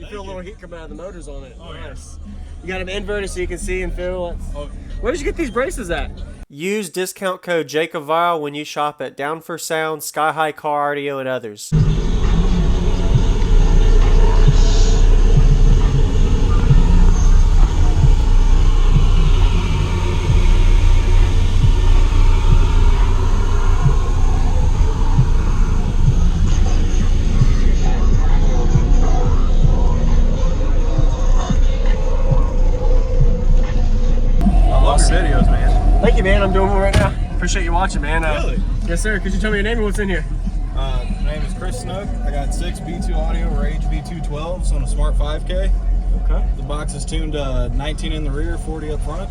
You feel a little heat coming out of the motors on it. Oh, nice. You got them inverted so you can see and feel. Where did you get these braces at? Use discount code JacobViral when you shop at Down for Sound, SkyHigh Car Audio, and others. Videos, man. Thank you, man. I'm doing one right now. Appreciate you watching, man. Really? Yes, sir. Could you tell me your name and what's in here? My name is Chris Snook. I got 6 B2 audio Rage V212s on a Smart 5K. Okay. The box is tuned 19 in the rear, 40 up front.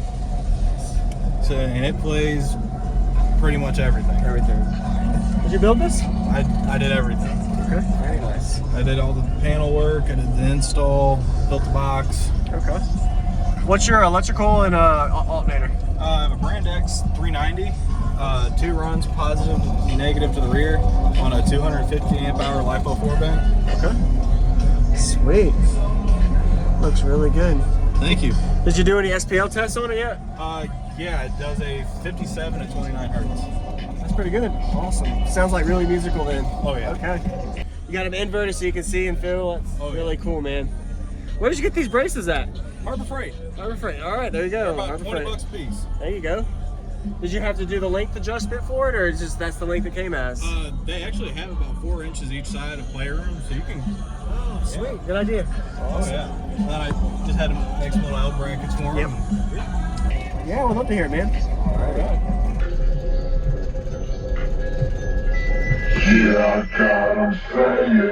So, and it plays pretty much everything. Everything. Did you build this? I did everything. Okay. Very nice. I did all the panel work. I did the install. Built the box. Okay. What's your electrical and alternator? I have a Brand X 390, 2 runs, positive and negative to the rear on a 250 amp hour LiPo 4 bank. Okay. Sweet. Looks really good. Thank you. Did you do any SPL tests on it yet? Yeah, it does a 57 at 29 hertz. That's pretty good. Awesome. Sounds like really musical then. Oh yeah. Okay. You got them inverted so you can see and feel. That's really cool, man. Where did you get these braces at? Harbor Freight. Harbor Freight. All right, there you go. They're about Harbor 20 Freight. bucks a piece. There you go. Did you have to do the length adjustment for it, or is just that's the length it came as? They actually have about 4 inches each side of playroom, so you can. Oh, sweet. Yeah. Good idea. Oh yeah. And then I just had to make some little L brackets for them. Yep. Yeah, we'd love to hear it, man. All right. Yeah, I got 'em saying.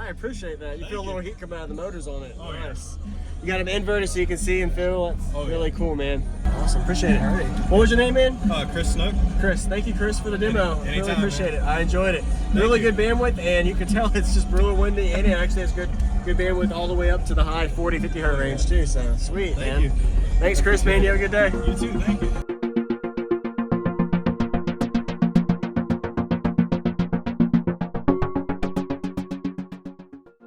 I appreciate that. You Thank feel a little you. heat coming out of the motors on it. Oh, Nice. You got them inverted so you can see and feel. It's Oh, yeah. really cool, man. Awesome. Appreciate it. Alrighty. What was your name, man? Chris Snook. Chris. Thank you, Chris, for the demo. Anytime, really appreciate man. it. I enjoyed it. Really you. good bandwidth, and you can tell it's just really windy, and it actually has good bandwidth all the way up to the high 40, 50 hertz range too. So sweet, man. you. Thanks, Chris, man. You have a good day. You too, thank you.